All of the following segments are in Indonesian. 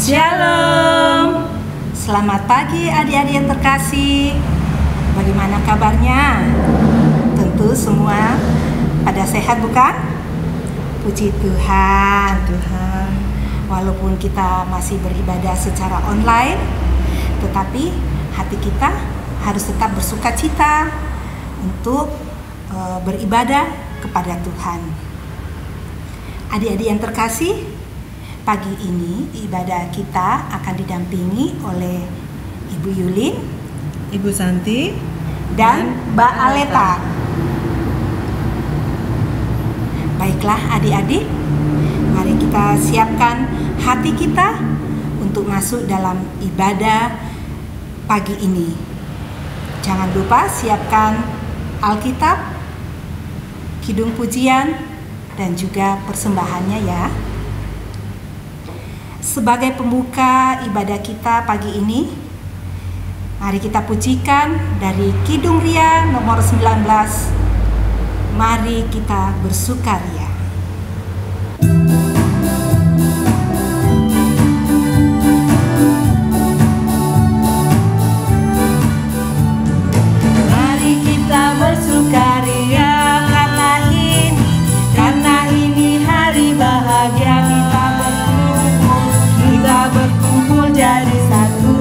Shalom. Selamat pagi adik-adik yang terkasih. Bagaimana kabarnya? Tentu semua pada sehat bukan? Puji Tuhan. Walaupun kita masih beribadah secara online, tetapi hati kita harus tetap bersukacita untuk beribadah kepada Tuhan. Adik-adik yang terkasih, pagi ini ibadah kita akan didampingi oleh Ibu Yulin, Ibu Santi, dan Mbak Aleta. Baiklah adik-adik, mari kita siapkan hati kita untuk masuk dalam ibadah pagi ini. Jangan lupa siapkan Alkitab, kidung pujian, dan juga persembahannya ya. Sebagai pembuka ibadah kita pagi ini, mari kita pujikan dari Kidung Ria nomor 19. Mari kita bersukaria. Mari kita bersukaria karena ini hari bahagia. Kita berkumpul jadi satu.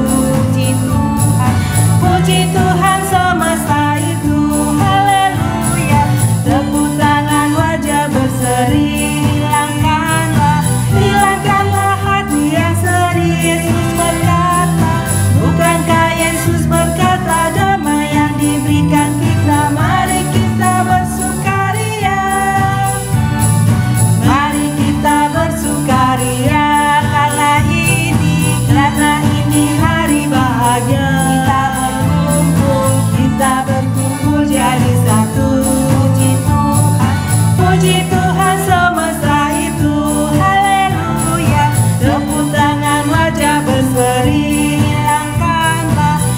Puji Tuhan semesta itu, haleluya. Tepuk tangan, wajah berseri. Hilangkanlah hati yang sedih. Yesus berkata, bukankah Yesus berkata, damai yang diberikan kita. Mari kita bersukaria. Mari kita bersukaria. Karena ini hari bahagia. Kita berkumpul jadi satu. Puji Tuhan semesta itu, haleluya. Tepuk tangan, wajah berseri.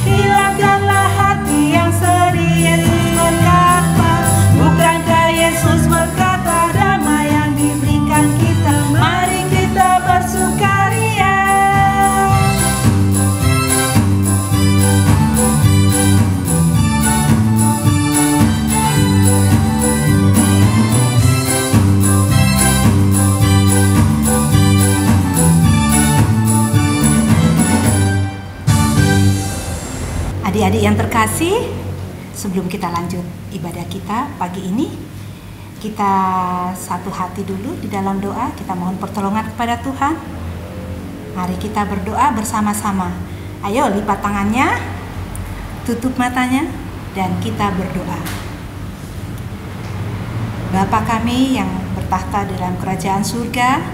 Hilangkanlah hati yang sedih. Yesus berkata, bukankah Yesus berkata, damai yang diberikan kita. Mari kita bersukaria. Adik-adik yang terkasih, sebelum kita lanjut ibadah kita pagi ini, kita satu hati dulu di dalam doa. Kita mohon pertolongan kepada Tuhan. Mari kita berdoa bersama-sama. Ayo lipat tangannya, tutup matanya, dan kita berdoa. Bapa kami yang bertahta dalam kerajaan surga,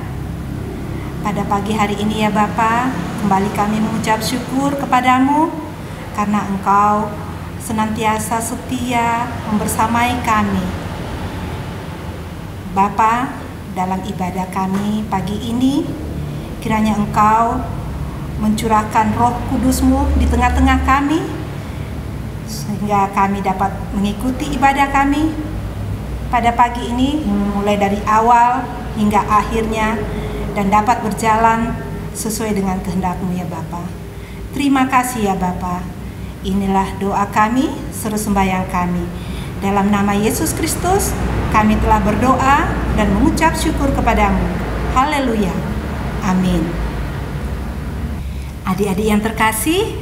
pada pagi hari ini ya Bapa, kembali kami mengucap syukur kepadamu karena Engkau senantiasa setia membersamai kami. Bapa, dalam ibadah kami pagi ini, kiranya Engkau mencurahkan Roh Kudus-Mu di tengah-tengah kami, sehingga kami dapat mengikuti ibadah kami pada pagi ini, mulai dari awal hingga akhirnya, dan dapat berjalan sesuai dengan kehendak-Mu ya Bapa. Terima kasih ya Bapa. Inilah doa kami, seru sembahyang kami. Dalam nama Yesus Kristus, kami telah berdoa dan mengucap syukur kepadamu. Haleluya. Amin. Adik-adik yang terkasih,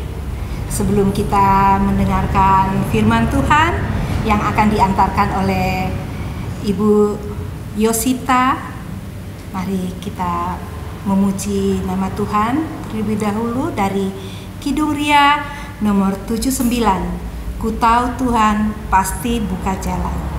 sebelum kita mendengarkan firman Tuhan yang akan diantarkan oleh Ibu Yosita, mari kita memuji nama Tuhan terlebih dahulu dari Kidung Ria nomor 79. Ku tahu Tuhan pasti buka jalan.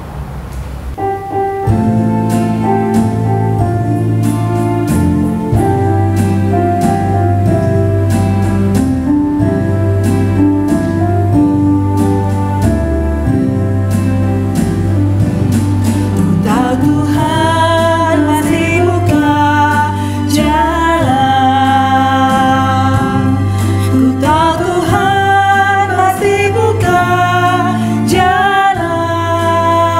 Jalan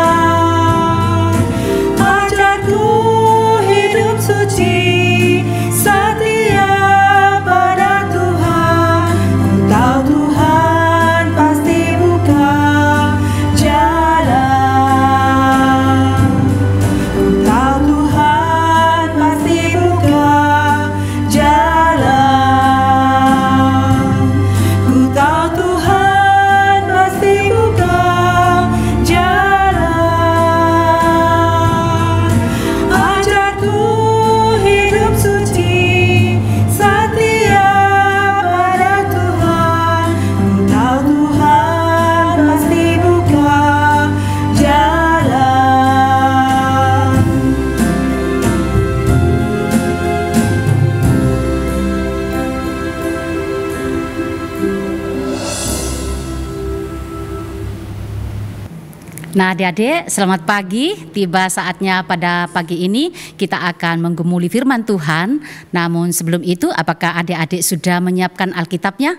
Nah, adik-adik, selamat pagi. Tiba saatnya pada pagi ini kita akan menggumuli firman Tuhan. Namun sebelum itu, apakah adik-adik sudah menyiapkan Alkitabnya?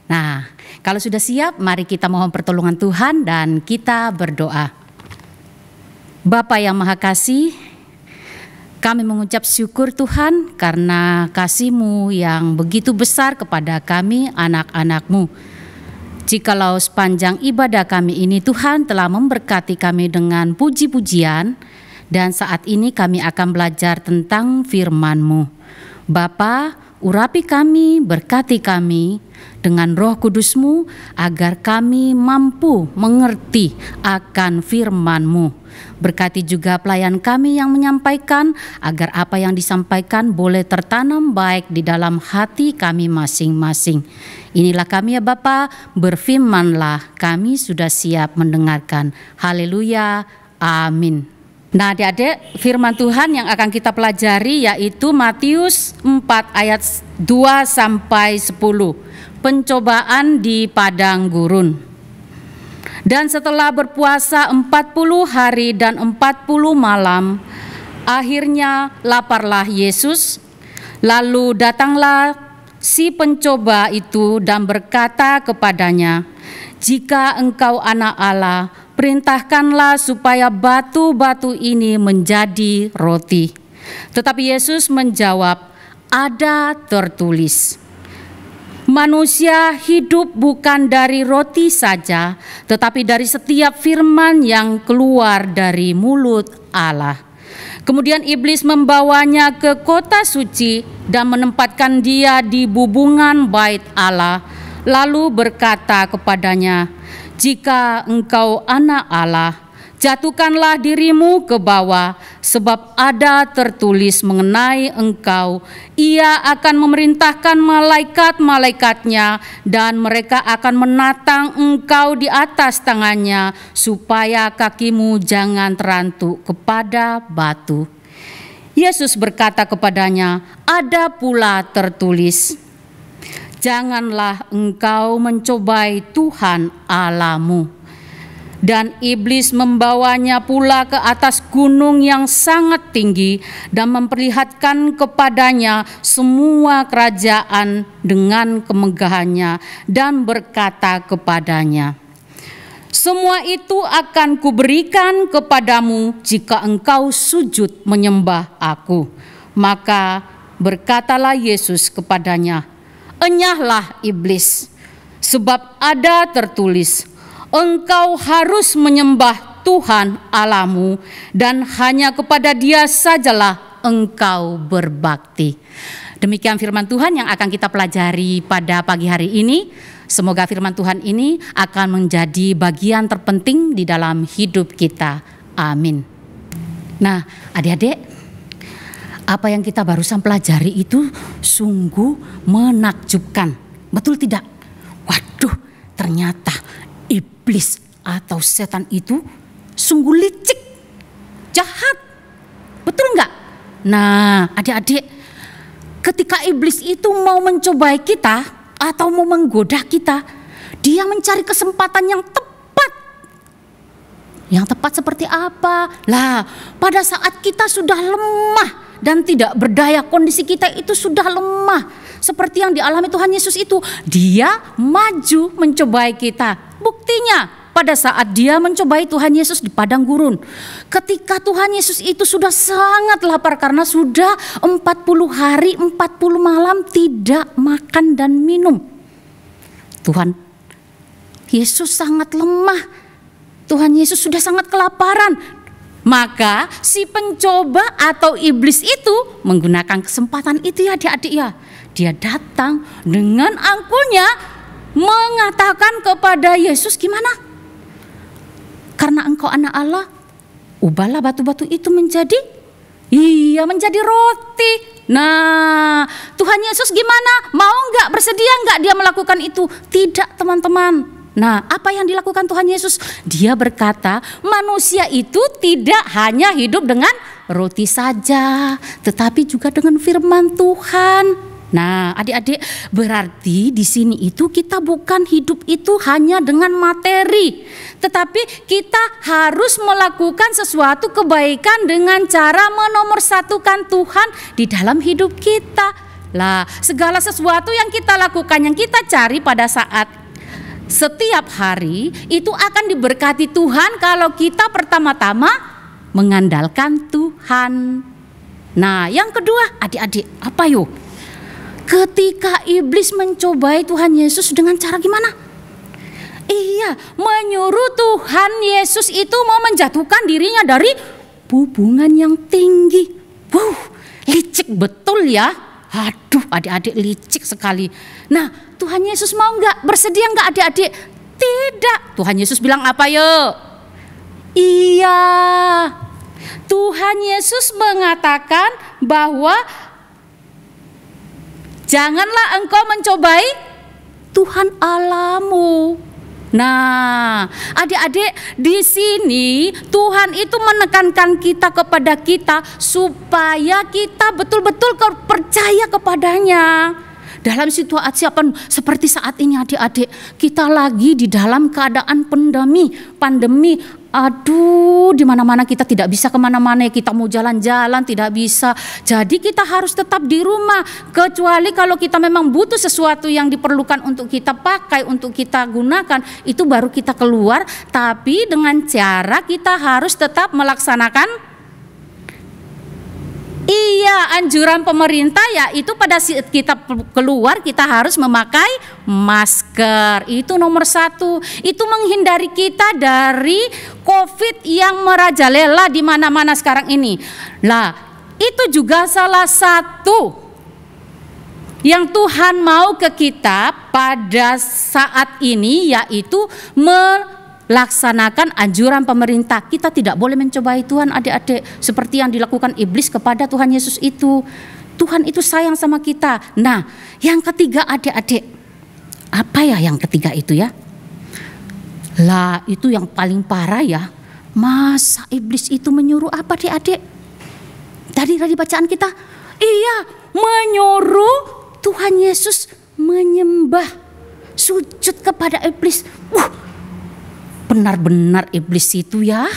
Nah, kalau sudah siap, mari kita mohon pertolongan Tuhan dan kita berdoa. Bapa yang Maha Kasih, kami mengucap syukur Tuhan karena kasih-Mu yang begitu besar kepada kami anak-anak-Mu. Jikalau sepanjang ibadah kami ini Tuhan telah memberkati kami dengan puji-pujian, dan saat ini kami akan belajar tentang firman-Mu. Bapa, urapi kami, berkati kami dengan Roh Kudus-Mu agar kami mampu mengerti akan firman-Mu. Berkati juga pelayan kami yang menyampaikan agar apa yang disampaikan boleh tertanam baik di dalam hati kami masing-masing. Inilah kami ya Bapa, berfirmanlah, kami sudah siap mendengarkan. Haleluya, amin. Nah adik-adik, firman Tuhan yang akan kita pelajari yaitu Matius 4 ayat 2-10. Pencobaan di padang gurun. Dan setelah berpuasa 40 hari dan 40 malam, akhirnya laparlah Yesus. Lalu datanglah si pencoba itu dan berkata kepadanya, "Jika engkau anak Allah, perintahkanlah supaya batu-batu ini menjadi roti." Tetapi Yesus menjawab, "Ada tertulis, manusia hidup bukan dari roti saja, tetapi dari setiap firman yang keluar dari mulut Allah." Kemudian iblis membawanya ke kota suci dan menempatkan dia di bubungan bait Allah, lalu berkata kepadanya, "Jika engkau anak Allah, jatuhkanlah dirimu ke bawah, sebab ada tertulis mengenai engkau, Ia akan memerintahkan malaikat-malaikatnya dan mereka akan menatang engkau di atas tangannya, supaya kakimu jangan terantuk kepada batu." Yesus berkata kepadanya, "Ada pula tertulis, janganlah engkau mencobai Tuhan Allahmu." Dan iblis membawanya pula ke atas gunung yang sangat tinggi dan memperlihatkan kepadanya semua kerajaan dengan kemegahannya dan berkata kepadanya, "Semua itu akan kuberikan kepadamu jika engkau sujud menyembah aku." Maka berkatalah Yesus kepadanya, "Enyahlah iblis, sebab ada tertulis, engkau harus menyembah Tuhan Allahmu dan hanya kepada Dia sajalah engkau berbakti." Demikian firman Tuhan yang akan kita pelajari pada pagi hari ini. Semoga firman Tuhan ini akan menjadi bagian terpenting di dalam hidup kita. Amin. Nah, adik-adik, apa yang kita barusan pelajari itu sungguh menakjubkan. Betul tidak? Waduh, ternyata iblis atau setan itu sungguh licik, jahat. Betul enggak? Nah, adik-adik, ketika iblis itu mau mencobai kita atau mau menggoda kita, dia mencari kesempatan yang tepat. Yang tepat seperti apa? Lah, pada saat kita sudah lemah dan tidak berdaya, kondisi kita itu sudah lemah, seperti yang dialami Tuhan Yesus itu, dia maju mencobai kita. Buktinya pada saat dia mencobai Tuhan Yesus di padang gurun, ketika Tuhan Yesus itu sudah sangat lapar karena sudah 40 hari 40 malam tidak makan dan minum. Tuhan Yesus sangat lemah, Tuhan Yesus sudah sangat kelaparan. Maka si pencoba atau iblis itu menggunakan kesempatan itu ya adik-adik ya. Dia datang dengan angkuhnya mengatakan kepada Yesus, "Gimana? Karena engkau anak Allah, ubahlah batu-batu itu menjadi roti." Nah, Tuhan Yesus gimana? Mau enggak, bersedia enggak dia melakukan itu? Tidak, teman-teman. Nah, apa yang dilakukan Tuhan Yesus? Dia berkata, manusia itu tidak hanya hidup dengan roti saja, tetapi juga dengan firman Tuhan. Nah, adik-adik, berarti di sini itu kita bukan hidup itu hanya dengan materi, tetapi kita harus melakukan sesuatu kebaikan dengan cara menomorsatukan Tuhan di dalam hidup kita. Lah, segala sesuatu yang kita lakukan, yang kita cari pada saat setiap hari itu akan diberkati Tuhan kalau kita pertama-tama mengandalkan Tuhan. Nah, yang kedua, adik-adik, apa yuk? Ketika iblis mencobai Tuhan Yesus dengan cara gimana? Iya, menyuruh Tuhan Yesus itu mau menjatuhkan dirinya dari hubungan yang tinggi. Licik betul ya. Aduh, adik-adik, licik sekali. Nah, Tuhan Yesus mau nggak? Bersedia nggak adik-adik? Tidak. Tuhan Yesus bilang apa yuk? Iya. Tuhan Yesus mengatakan bahwa janganlah engkau mencobai Tuhan Allahmu. Nah, adik-adik, di sini Tuhan itu menekankan kita kepada kita supaya kita betul-betul percaya kepadanya. Dalam situasi apa seperti saat ini adik-adik, kita lagi di dalam keadaan pandemi. Aduh, di mana-mana kita tidak bisa kemana-mana, kita mau jalan-jalan tidak bisa. Jadi kita harus tetap di rumah, kecuali kalau kita memang butuh sesuatu yang diperlukan untuk kita pakai, untuk kita gunakan, itu baru kita keluar. Tapi dengan cara kita harus tetap melaksanakan anjuran pemerintah, yaitu pada saat kita keluar kita harus memakai masker. Itu nomor 1. Itu menghindari kita dari COVID yang merajalela di mana-mana sekarang ini. Lah, itu juga salah satu yang Tuhan mau ke kita pada saat ini, yaitu melaksanakan anjuran pemerintah. Kita tidak boleh mencobai Tuhan adik-adik seperti yang dilakukan iblis kepada Tuhan Yesus itu. Tuhan itu sayang sama kita. Nah, yang ketiga adik-adik, apa ya yang ketiga itu ya? Lah, itu yang paling parah ya. Masa iblis itu menyuruh apa adik-adik? Dari bacaan kita, iya, menyuruh Tuhan Yesus menyembah, sujud kepada iblis. Benar-benar iblis itu ya.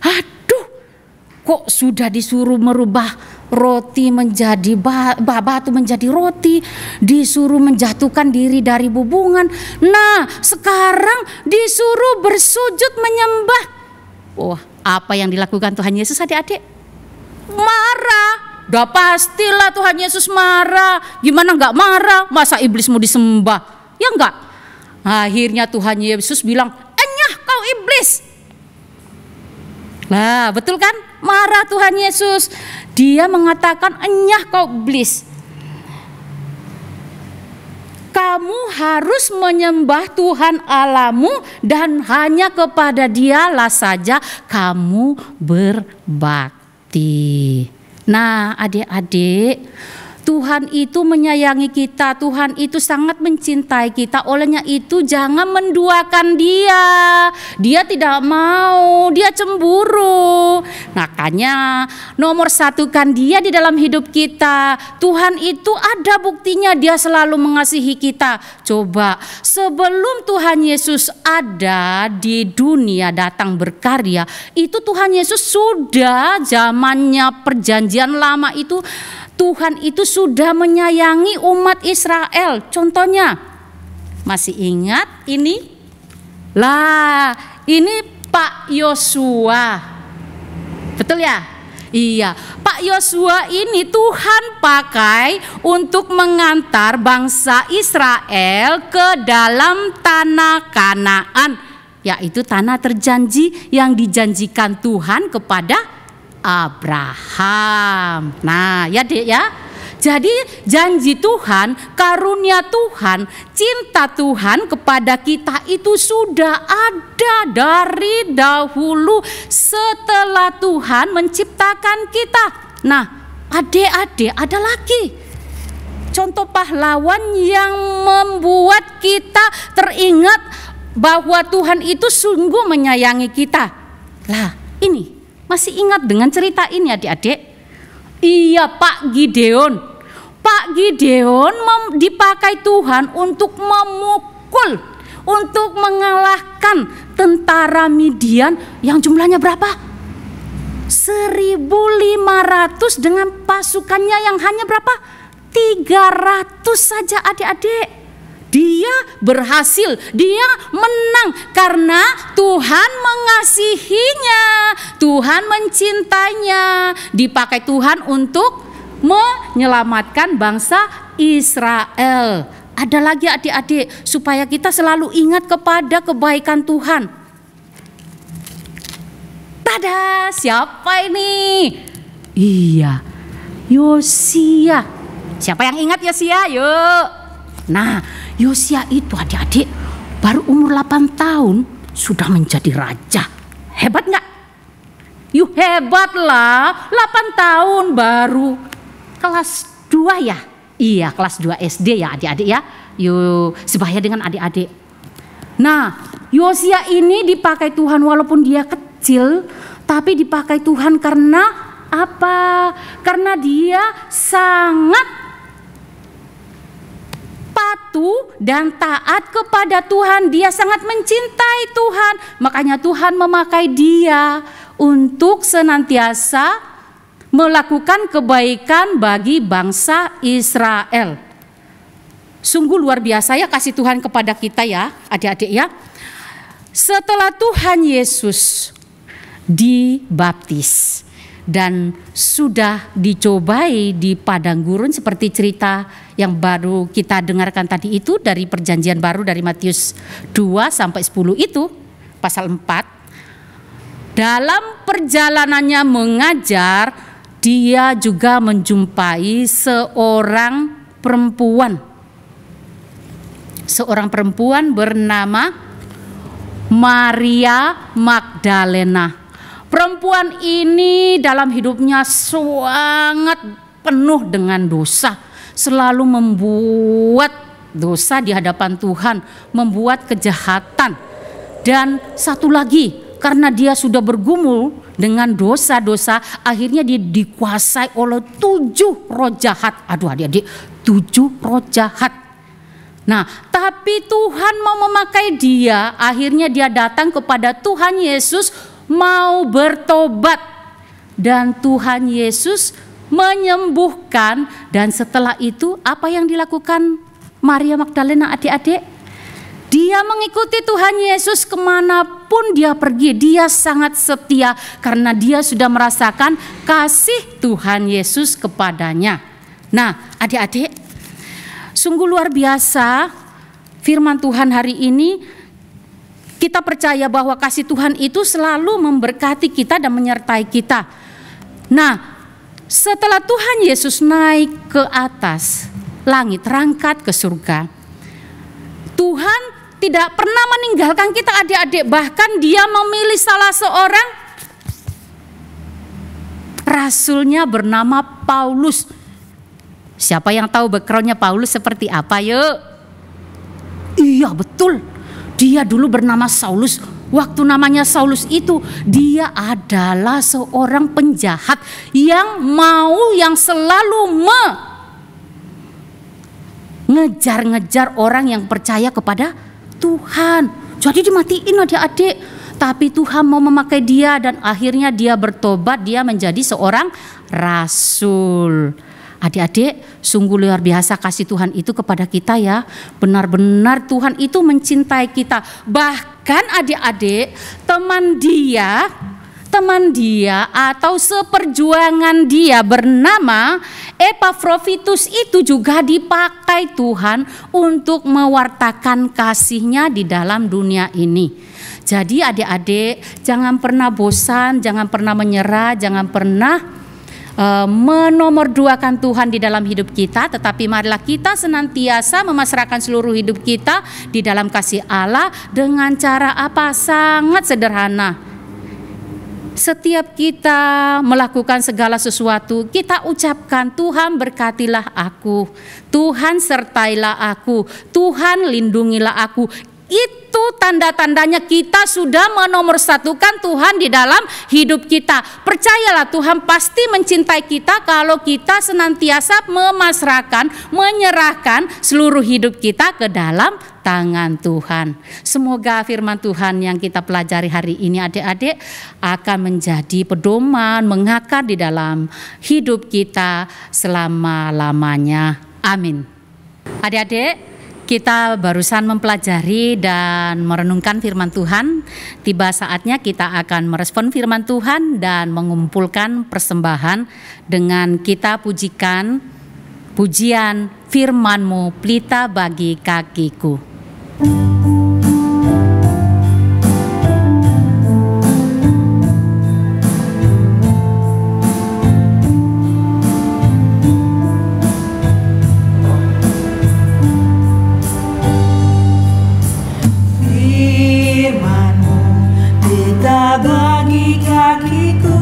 Aduh, kok sudah disuruh merubah roti menjadi batu menjadi roti, disuruh menjatuhkan diri dari hubungan. Nah, sekarang disuruh bersujud menyembah. Apa yang dilakukan Tuhan Yesus adik-adik? Marah. Udah pastilah Tuhan Yesus marah. Gimana nggak marah? Masa iblis mau disembah? Ya enggak. Akhirnya Tuhan Yesus bilang, "Enyah kau iblis." Nah, betul kan? Marah Tuhan Yesus. Dia mengatakan, "Enyah kau iblis. Kamu harus menyembah Tuhan Allahmu dan hanya kepada Dialah saja kamu berbakti." Nah, adik-adik, Tuhan itu menyayangi kita, Tuhan itu sangat mencintai kita. Olehnya itu jangan menduakan dia. Dia tidak mau, dia cemburu. Makanya nomor satukan dia di dalam hidup kita. Tuhan itu ada buktinya, dia selalu mengasihi kita. Coba, sebelum Tuhan Yesus ada di dunia datang berkarya, itu Tuhan Yesus sudah zamannya perjanjian lama itu Tuhan itu sudah menyayangi umat Israel. Contohnya, masih ingat ini? Lah, ini Pak Yosua. Betul ya? Iya, Pak Yosua ini Tuhan pakai untuk mengantar bangsa Israel ke dalam tanah Kanaan, yaitu tanah terjanji yang dijanjikan Tuhan kepada Abraham. Nah, ya Dek ya. Jadi janji Tuhan, karunia Tuhan, cinta Tuhan kepada kita itu sudah ada dari dahulu setelah Tuhan menciptakan kita. Nah, adik-adik, ada lagi contoh pahlawan yang membuat kita teringat bahwa Tuhan itu sungguh menyayangi kita. Lah, ini masih ingat dengan cerita ini adik-adik? Iya, Pak Gideon. Pak Gideon dipakai Tuhan untuk memukul, untuk mengalahkan tentara Midian yang jumlahnya berapa? 1.500 dengan pasukannya yang hanya berapa? 300 saja adik-adik. Dia berhasil, dia menang karena Tuhan mengasihinya, Tuhan mencintainya, dipakai Tuhan untuk menyelamatkan bangsa Israel. Ada lagi adik-adik, supaya kita selalu ingat kepada kebaikan Tuhan. Tada, siapa ini? Iya, Yosia. Siapa yang ingat Yosia? Yuk. Nah, Yosia itu adik-adik baru umur 8 tahun sudah menjadi raja. Hebat nggak? Yuk, hebat lah, 8 tahun baru kelas 2 ya? Iya, kelas 2 SD ya adik-adik ya. Yuk, sebaya dengan adik-adik. Nah, Yosia ini dipakai Tuhan walaupun dia kecil, tapi dipakai Tuhan karena apa? Karena dia sangat patuh dan taat kepada Tuhan. Dia sangat mencintai Tuhan. Makanya Tuhan memakai dia untuk senantiasa melakukan kebaikan bagi bangsa Israel. Sungguh luar biasa ya kasih Tuhan kepada kita ya, adik-adik ya. Setelah Tuhan Yesus dibaptis dan sudah dicobai di padang gurun seperti cerita yang baru kita dengarkan tadi itu dari perjanjian baru dari Matius 2 sampai 10 itu pasal 4. Dalam perjalanannya mengajar, dia juga menjumpai seorang perempuan bernama Maria Magdalena. Perempuan ini dalam hidupnya sangat penuh dengan dosa, selalu membuat dosa di hadapan Tuhan, membuat kejahatan. Dan satu lagi, karena dia sudah bergumul dengan dosa-dosa, akhirnya dia dikuasai oleh 7 roh jahat. Aduh adik-adik, 7 roh jahat. Nah, tapi Tuhan mau memakai dia, akhirnya dia datang kepada Tuhan Yesus mau bertobat, dan Tuhan Yesus menyembuhkan. Dan setelah itu apa yang dilakukan Maria Magdalena adik-adik? Dia mengikuti Tuhan Yesus kemanapun dia pergi. Dia sangat setia karena dia sudah merasakan kasih Tuhan Yesus kepadanya. Nah adik-adik, sungguh luar biasa firman Tuhan hari ini. Kita percaya bahwa kasih Tuhan itu selalu memberkati kita dan menyertai kita. Nah, setelah Tuhan Yesus naik ke atas langit, terangkat ke surga, Tuhan tidak pernah meninggalkan kita adik-adik. Bahkan dia memilih salah seorang rasulnya bernama Paulus. Siapa yang tahu backgroundnya Paulus seperti apa yuk? Iya betul. Dia dulu bernama Saulus. Waktu namanya Saulus itu, dia adalah seorang penjahat yang selalu mengejar-ngejar orang yang percaya kepada Tuhan. Jadi dimatiin adik-adik. Tapi Tuhan mau memakai dia dan akhirnya dia bertobat, dia menjadi seorang rasul. Adik-adik, sungguh luar biasa kasih Tuhan itu kepada kita ya. Benar-benar Tuhan itu mencintai kita. Bahkan adik-adik, teman dia atau seperjuangan dia bernama Epafroditus itu juga dipakai Tuhan untuk mewartakan kasih-Nya di dalam dunia ini. Jadi adik-adik, jangan pernah bosan, jangan pernah menyerah, jangan pernah menomorduakan Tuhan di dalam hidup kita, tetapi marilah kita senantiasa memasrahkan seluruh hidup kita di dalam kasih Allah dengan cara apa? Sangat sederhana. Setiap kita melakukan segala sesuatu, kita ucapkan, Tuhan berkatilah aku, Tuhan sertailah aku, Tuhan lindungilah aku. Itu Itu tanda-tandanya kita sudah menomorsatukan Tuhan di dalam hidup kita. Percayalah, Tuhan pasti mencintai kita kalau kita senantiasa menyerahkan seluruh hidup kita ke dalam tangan Tuhan. Semoga firman Tuhan yang kita pelajari hari ini adik-adik akan menjadi pedoman, mengakar di dalam hidup kita selama-lamanya. Amin. Adik-adik, kita barusan mempelajari dan merenungkan firman Tuhan. Tiba saatnya kita akan merespon firman Tuhan dan mengumpulkan persembahan dengan kita pujian firman-Mu, pelita bagi kakiku. Bagi kakiku,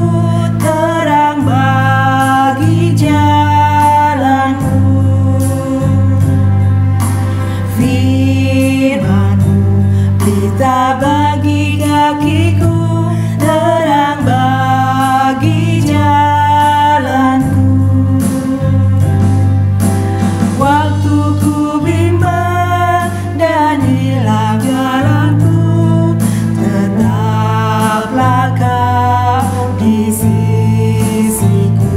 terang bagi jalanku. Firman-Mu, pelita bagi kakiku, terang bagi jalanku. Waktu ku bimbang dan hilang jalanku, tetaplah Kau di sisiku,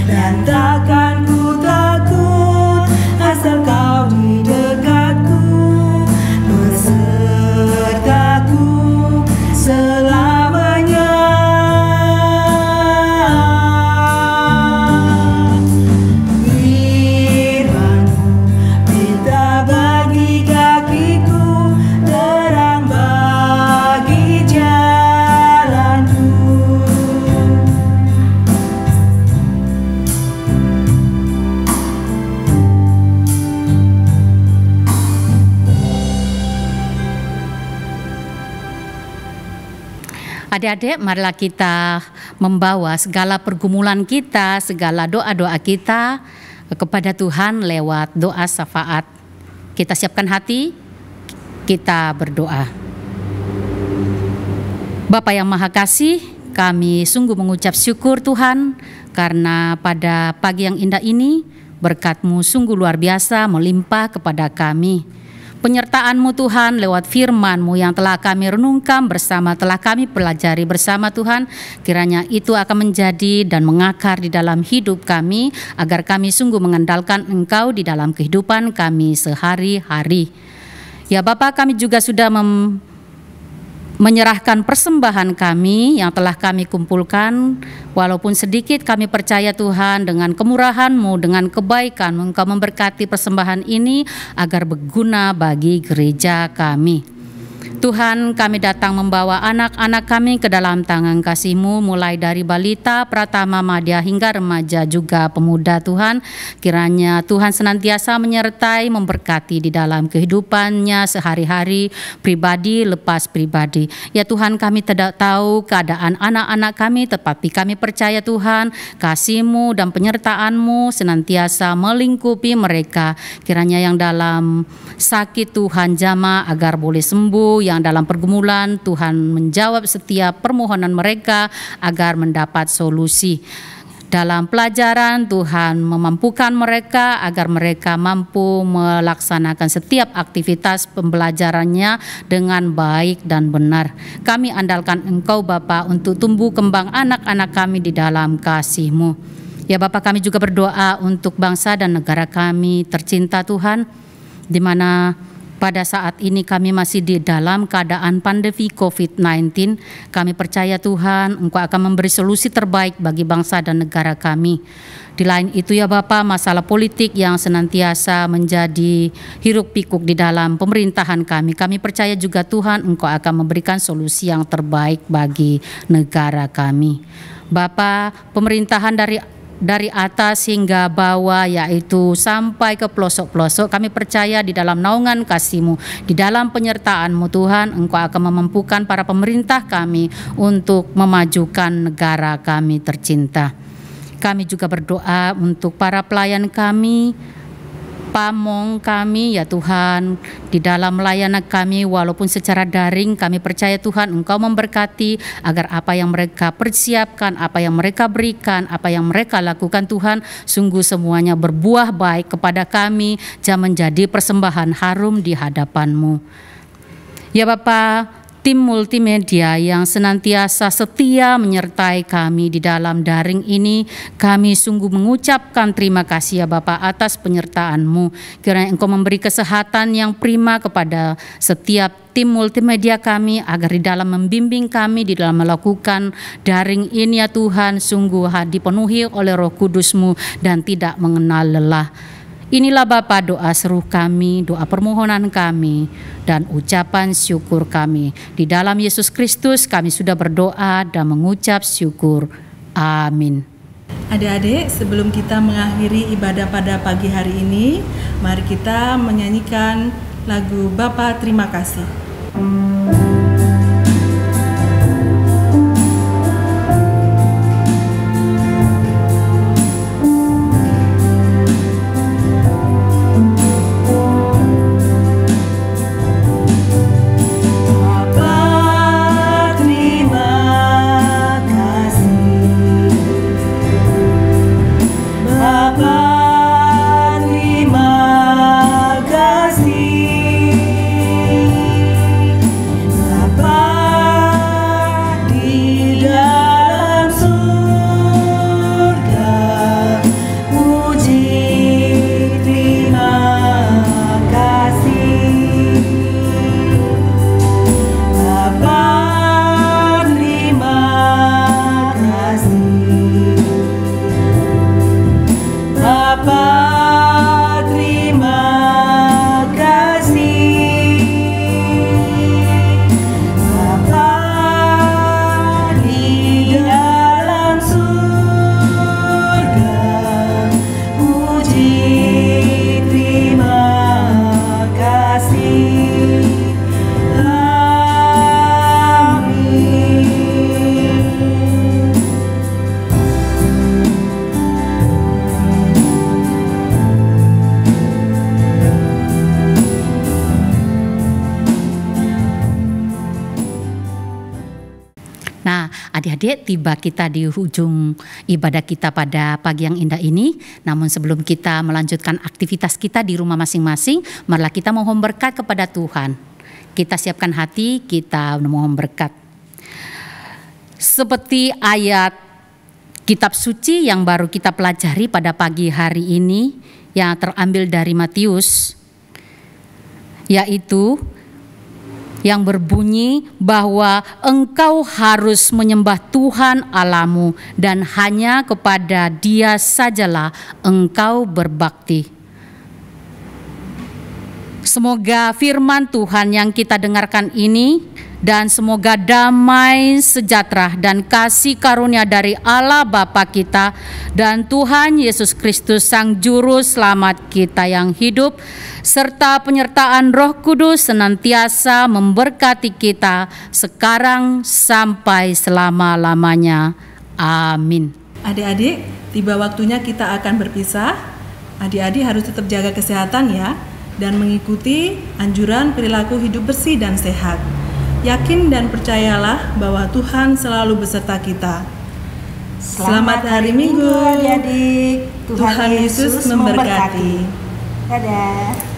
dan takkan ku takut asal Kau di dekatku, bersertaku selamanya. Firman-Mu, pelita bagi kakiku, terang bagi jalanku. Adik-adik, marilah kita membawa segala pergumulan kita, segala doa-doa kita kepada Tuhan lewat doa syafaat. Kita siapkan hati, kita berdoa. Bapa yang Maha Kasih, kami sungguh mengucap syukur Tuhan, karena pada pagi yang indah ini berkat-Mu sungguh luar biasa melimpah kepada kami. Penyertaan-Mu Tuhan lewat firman-Mu yang telah kami renungkan bersama, telah kami pelajari bersama Tuhan, kiranya itu akan menjadi dan mengakar di dalam hidup kami, agar kami sungguh mengandalkan Engkau di dalam kehidupan kami sehari-hari. Ya Bapa, kami juga sudah menyerahkan persembahan kami yang telah kami kumpulkan. Walaupun sedikit, kami percaya Tuhan dengan kemurahan-Mu, dengan kebaikan-Mu, Engkau memberkati persembahan ini agar berguna bagi gereja kami. Tuhan, kami datang membawa anak-anak kami ke dalam tangan kasih-Mu, mulai dari balita, pratama, madya, hingga remaja juga pemuda Tuhan. Kiranya Tuhan senantiasa menyertai, memberkati di dalam kehidupannya sehari-hari, pribadi lepas pribadi. Ya Tuhan, kami tidak tahu keadaan anak-anak kami, tetapi kami percaya Tuhan, kasih-Mu dan penyertaan-Mu senantiasa melingkupi mereka. Kiranya yang dalam sakit Tuhan jamah agar boleh sembuh, yang dalam pergumulan Tuhan menjawab setiap permohonan mereka agar mendapat solusi. Dalam pelajaran Tuhan memampukan mereka agar mereka mampu melaksanakan setiap aktivitas pembelajarannya dengan baik dan benar. Kami andalkan Engkau Bapa untuk tumbuh kembang anak-anak kami di dalam kasih-Mu. Ya Bapa, kami juga berdoa untuk bangsa dan negara kami tercinta Tuhan, di mana pada saat ini kami masih di dalam keadaan pandemi COVID-19. Kami percaya Tuhan, Engkau akan memberi solusi terbaik bagi bangsa dan negara kami. Di lain itu ya Bapa, masalah politik yang senantiasa menjadi hiruk pikuk di dalam pemerintahan kami. Kami percaya juga Tuhan, Engkau akan memberikan solusi yang terbaik bagi negara kami. Bapa, pemerintahan dari atas hingga bawah, yaitu sampai ke pelosok-pelosok, kami percaya di dalam naungan kasih-Mu, di dalam penyertaan-Mu Tuhan, Engkau akan memampukan para pemerintah kami untuk memajukan negara kami tercinta. Kami juga berdoa untuk para pelayan kami, pamong kami ya Tuhan, di dalam layanan kami walaupun secara daring, kami percaya Tuhan Engkau memberkati agar apa yang mereka persiapkan, apa yang mereka berikan, apa yang mereka lakukan Tuhan, sungguh semuanya berbuah baik kepada kami dan menjadi persembahan harum di hadapan-Mu. Ya Bapa, tim multimedia yang senantiasa setia menyertai kami di dalam daring ini, kami sungguh mengucapkan terima kasih ya Bapa atas penyertaan-Mu. Kiranya Engkau memberi kesehatan yang prima kepada setiap tim multimedia kami, agar di dalam membimbing kami, di dalam melakukan daring ini ya Tuhan, sungguh dipenuhi oleh Roh Kudus-Mu dan tidak mengenal lelah. Inilah Bapa doa seru kami, doa permohonan kami, dan ucapan syukur kami. Di dalam Yesus Kristus kami sudah berdoa dan mengucap syukur. Amin. Adik-adik, sebelum kita mengakhiri ibadah pada pagi hari ini, mari kita menyanyikan lagu Bapa Terima Kasih. Adik-adik, tiba kita di ujung ibadah kita pada pagi yang indah ini. Namun sebelum kita melanjutkan aktivitas kita di rumah masing-masing, marilah kita mohon berkat kepada Tuhan. Kita siapkan hati, kita mohon berkat. Seperti ayat kitab suci yang baru kita pelajari pada pagi hari ini, yang terambil dari Matius, yaitu yang berbunyi bahwa engkau harus menyembah Tuhan Allahmu dan hanya kepada Dia sajalah engkau berbakti. Semoga firman Tuhan yang kita dengarkan ini dan semoga damai, sejahtera dan kasih karunia dari Allah Bapa kita dan Tuhan Yesus Kristus Sang Juru Selamat kita yang hidup serta penyertaan Roh Kudus senantiasa memberkati kita sekarang sampai selama-lamanya. Amin. Adik-adik, tiba waktunya kita akan berpisah. Adik-adik harus tetap jaga kesehatan ya, dan mengikuti anjuran perilaku hidup bersih dan sehat. Yakin dan percayalah bahwa Tuhan selalu beserta kita. Selamat hari Minggu, adik-adik. Tuhan Yesus memberkati. Dadah.